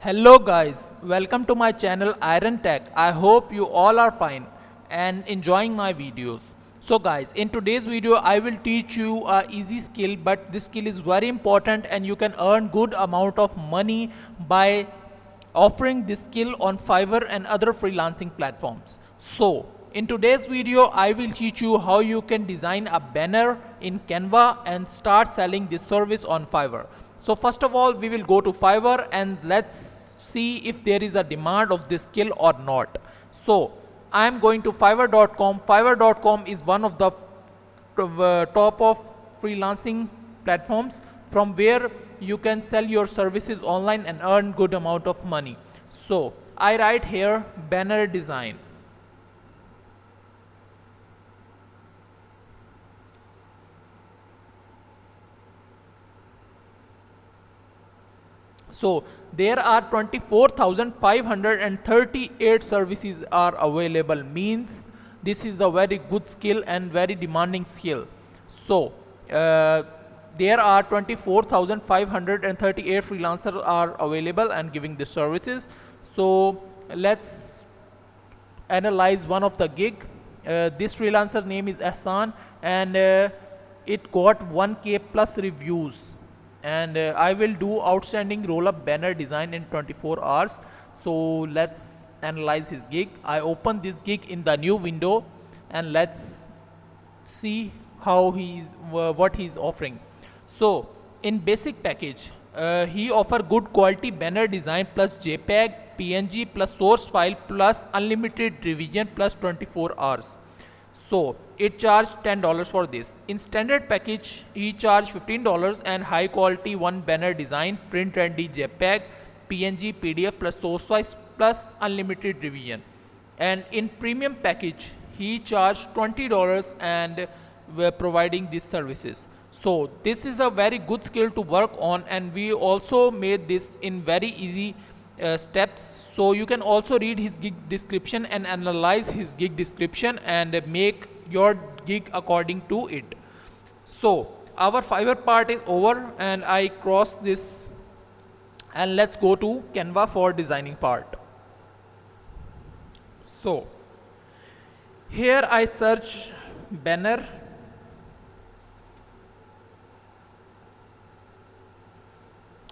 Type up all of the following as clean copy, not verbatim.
Hello guys, welcome to my channel Iron Tech. I hope you all are fine and enjoying my videos. So guys, in today's video I will teach you a easy skill, but this skill is very important and you can earn good amount of money by offering this skill on Fiverr and other freelancing platforms. So in today's video I will teach you how you can design a banner in Canva and start selling this service on Fiverr. So first of all, we will go to Fiverr and let's see if there is a demand of this skill or not. So I am going to fiverr.com. Fiverr.com is one of the top of freelancing platforms from where you can sell your services online and earn good amount of money. So I write here banner design. So there are 24,538 services are available, means this is a very good skill and very demanding skill. So there are 24,538 freelancers are available and giving the services. So let's analyze one of the gig. This freelancer name is Ahsan and it got 1k plus reviews, and I will do outstanding roll up banner design in 24 hours. So let's analyze his gig. I open this gig in the new window and let's see how what he's offering. So in basic package, he offer good quality banner design plus JPEG, PNG plus source file plus unlimited revision plus 24 hours. So it charged $10 for this. In standard package, he charged $15 and high quality one banner design, print ready JPEG, PNG, PDF plus source file plus unlimited revision. And in premium package, he charged $20 and we're providing these services. So this is a very good skill to work on, and we also made this in very easy steps. So you can also read his gig description and analyze his gig description and make your gig according to it. So our Fiverr part is over and I cross this, and let's go to Canva for designing part. So here I search banner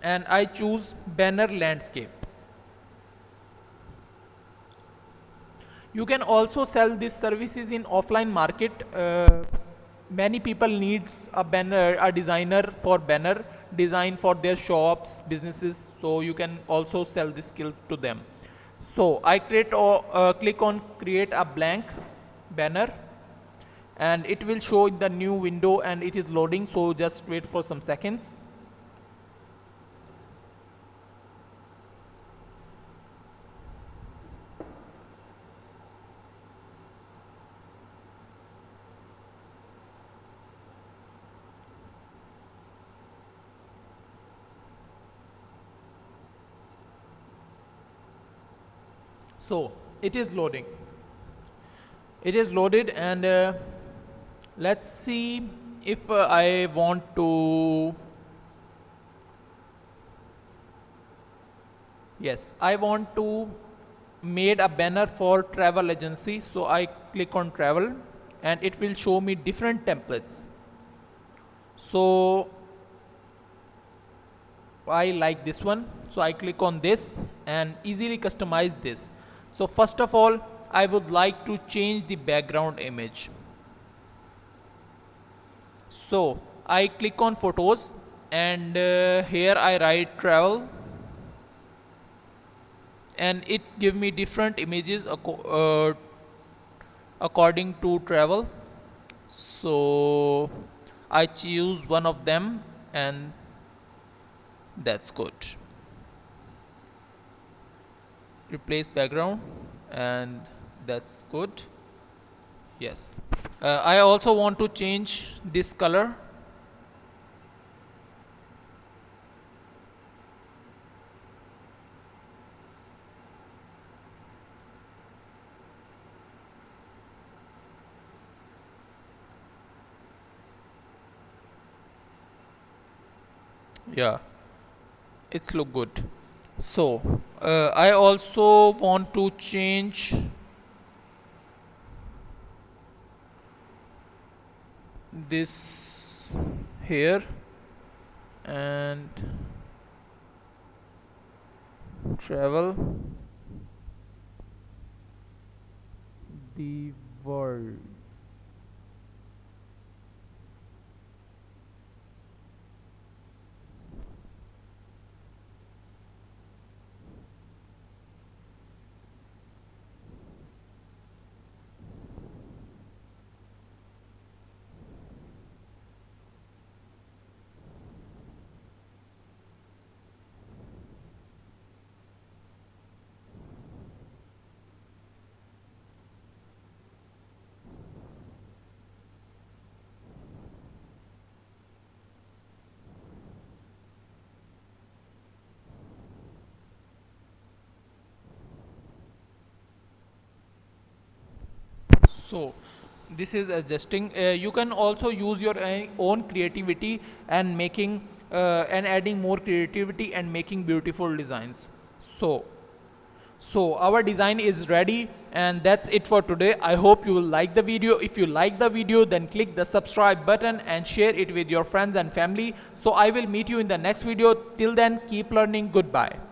and I choose banner landscape. You can also sell these services in offline market. Many people needs a banner, a designer for banner design for their shops, businesses. So you can also sell this skill to them. So I click on create a blank banner, and it will show in the new window and it is loading. So just wait for some seconds. So it is loading. It is loaded, and let's see if I want to. Yes, I want to made a banner for travel agency. So I click on travel and it will show me different templates. So I like this one. So I click on this and easily customize this. So first of all, I would like to change the background image. So I click on photos and here I write travel, and it give me different images according to travel. So I choose one of them and that's good. Replace background and that's good. Yes, I also want to change this color. Yeah, it's look good. So I also want to change this here and travel the world. So this is adjusting. You can also use your own creativity and making and adding more creativity and making beautiful designs. So our design is ready, and that's it for today. I hope you will like the video. If you like the video, then click the subscribe button and share it with your friends and family. So I will meet you in the next video. Till then, keep learning. Goodbye.